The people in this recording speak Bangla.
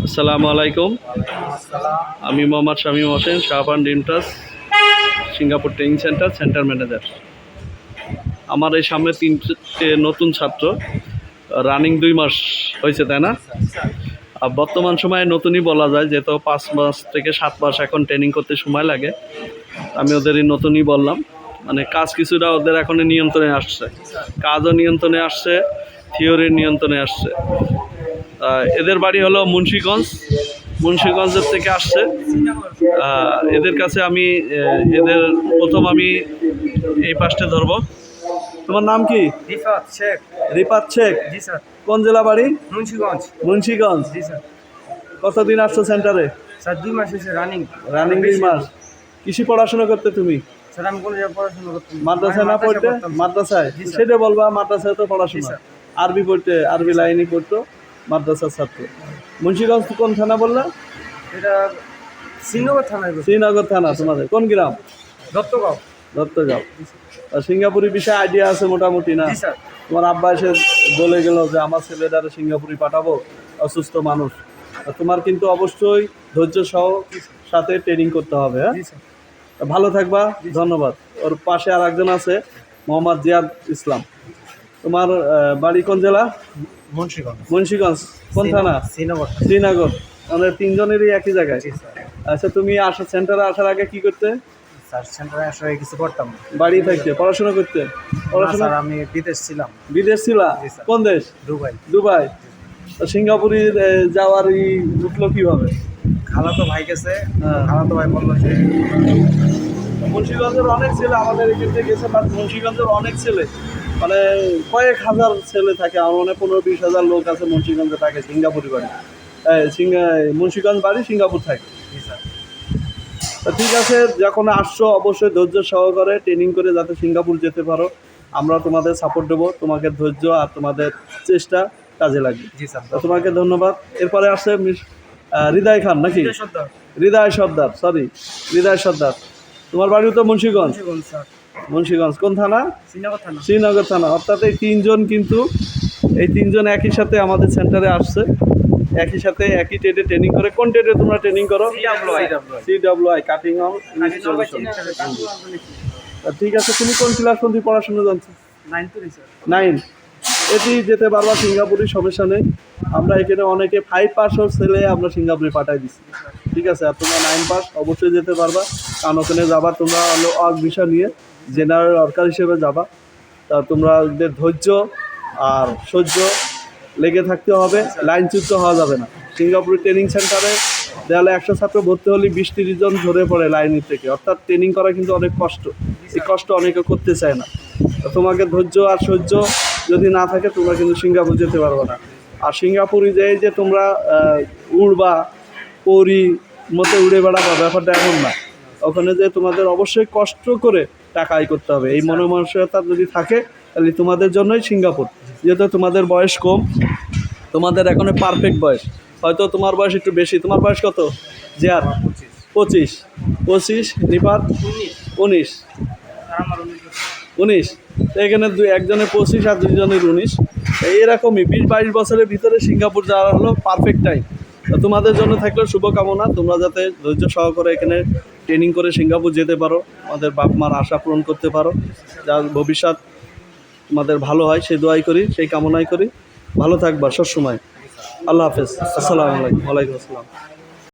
আসসালামু আলাইকুম। আমি মোহাম্মদ শামীম হোসেন, শাহবান dream trust Singapore training centre manager. আমার এই সামনে তিনটে নতুন ছাত্র, রানিং 2 মাস হয়েছে, তাই না? আর বর্তমান সময়ে নতুনই বলা যায়, যেহেতু 5 মাস থেকে 7 মাস এখন ট্রেনিং করতে সময় লাগে। আমি ওদেরই নতুনই বললাম, মানে কাজ কিছুটা ওদের এখন নিয়ন্ত্রণে আসছে, কাজও নিয়ন্ত্রণে আসছে, থিওরির নিয়ন্ত্রণে আসছে। এদের বাড়ি হলো মুন্সিগঞ্জের থেকে আসছে। এদের কাছে আমি প্রথম আমি এই পাশটা ধরবো। তোমার নাম কি? রিফাত শেখ। জি স্যার। কোন জেলা বাড়ি? মুন্সিগঞ্জ। জি স্যার। কতদিন আসছো সেন্টারে? স্যার 2 মাস হয়েছে রানিং। 2 মাস। কিসে পড়াশোনা করতে তুমি? স্যার আমি কলেজে পড়াশোনা করতাম। মাদ্রাসায় না পড়তে? মাদ্রাসায়। জি স্যার। সেটা বলবা, মাদ্রাসায় তো পড়াশোনা। স্যার। আরবি পড়তে, আরবি লাইনে পড়তো, মাদ্রাসার ছাত্র। মুন্সিগঞ্জ কোন থানা বললা? এটা শ্রীনগর থানায়। শ্রীনগর থানা। তোমাদের কোন গ্রাম? দত্তগাঁও। দত্তগাঁও। সিঙ্গাপুরি বিষয়ে আইডিয়া আছে মোটামুটি, না? জি স্যার। তোমার আব্বা এসে বলে গেল যে আমার ছেলেটারে সিঙ্গাপুরি পাঠাবো, অসুস্থ মানুষ। তোমার কিন্তু অবশ্যই ধৈর্য সহ সাথে ট্রেনিং করতে হবে। হ্যাঁ, জি স্যার। ভালো থাকবা। ধন্যবাদ। ওর পাশে আর একজন আছে, মোহাম্মদ জিয়াদ ইসলাম। তোমার বাড়ি কোন জেলা? মুন্সিগঞ্জ। কোন থানা? শ্রীনগর। আমাদের তিনজনেরই একই জায়গায়। জি স্যার। আচ্ছা, তুমি সেন্টারে আসার আগে কি করতে? স্যার সেন্টারে আসলে কিছু করতাম না। বাড়ি থাকতে পড়াশোনা করতে? স্যার আমি বিদেশ ছিলাম। বিদেশ ছিলা? জি স্যার। কোন দেশ? দুবাই। তো সিঙ্গাপুরে যাওয়ার উঠলো কিভাবে? খালাতো ভাই গেছে। হ্যাঁ। খালাতো ভাই বললো যে মুন্সিগঞ্জের অনেক ছেলে আমাদের এখানে গেছে, বাট মুন্সিগঞ্জের অনেক ছেলে, মানে কয়েক হাজার ছেলে থাকে। আমার মনে 15-20 হাজার লোক আছে মুন্সিগঞ্জে থাকে, সিঙ্গাপুরি বাড়ি। মুন্সিগঞ্জ বাড়ি, সিঙ্গাপুর থাকে। জি স্যার। তো ঠিক আছে, যখন আসছো অবশ্যই ধৈর্য সহকারে ট্রেনিং করে যাতে সিঙ্গাপুর যেতে পারো। আমরা তোমাদের সাপোর্ট দেবো, তোমাকে ধৈর্য আর তোমাদের চেষ্টা কাজে লাগবে। জি স্যার। তো তোমাকে ধন্যবাদ। এরপরে আসছে হৃদয় খান, নাকি? হৃদয় সর্দার। হৃদয় সর্দার। তোমার বাড়িও তো মুন্সিগঞ্জ। স্যার। মুন্সিগঞ্জ কোন থানা? শ্রীনগর শ্রীনগর থানা। অর্থাৎ এই তিনজন একই সাথে আমাদের সেন্টারে আসছে, একই সাথে একই ট্রেডে ট্রেনিং করে। কোন ট্রেডে তোমরা ট্রেনিং করো? CWI, cutting on installation. ঠিক আছে, তুমি কোন ক্লাস পর্যন্ত পড়াশোনা জানছো? 9। এটি যেতে পারবা সিঙ্গাপুরি, সমস্যা নেই। আমরা এখানে অনেকে 5 পাসও ছেলে আমরা সিঙ্গাপুরে পাঠাই দিচ্ছি। ঠিক আছে, আর তোমরা 9 পাস অবশ্যই যেতে পারবা, কারণ ওখানে যাবা তোমরা হলো ভিসা নিয়ে, জেনারেল ওয়ার্কার হিসেবে যাবা। তা তোমাদের ধৈর্য আর সহ্য লেগে থাকতে হবে, লাইনচ্যুত হওয়া যাবে না। সিঙ্গাপুরের ট্রেনিং সেন্টারে দেওয়ালে 100 ছাত্র ভর্তি হলে 20-30 জন ঝরে পড়ে লাইনের থেকে। অর্থাৎ ট্রেনিং করা কিন্তু অনেক কষ্ট, এই কষ্ট অনেকে করতে চায় না। তো তোমাকে ধৈর্য আর সহ্য যদি না থাকে তোমরা কিন্তু সিঙ্গাপুর যেতে পারবে না। আর সিঙ্গাপুরে যে তোমরা উড়বা, পরি মতো উড়ে বেড়াবা, ব্যাপারটা এমন না। ওখানে যে তোমাদের অবশ্যই কষ্ট করে টাকা আয় করতে হবে, এই মনোমানসিকতা যদি থাকে তাহলে তোমাদের জন্যই সিঙ্গাপুর। যেহেতু তোমাদের বয়স কম, তোমাদের এখন পারফেক্ট বয়স, হয়তো তোমার বয়স একটু বেশি। তোমার বয়স কত? জিয়ার 25। নিপাত 19। তো এখানে একজনের 25 আর 2জনের 19। এইরকমই 20-22 বছরের ভিতরে সিঙ্গাপুর যাওয়ার হলো পারফেক্ট টাইম। তো তোমাদের জন্য থাকলে শুভকামনা, তোমরা যাতে ধৈর্য সহকারে এখানে ট্রেনিং করে সিঙ্গাপুর যেতে পারো, আমাদের বাপ মার আশা পূরণ করতে পারো, যা ভবিষ্যৎ তোমাদের ভালো হয় সেই দোয়াই করি, সেই কামনাই করি। ভালো থাকবা সবসময়। আল্লাহ হাফেজ। আসসালামু আলাইকুম। ওয়ালাইকুম আসসালাম।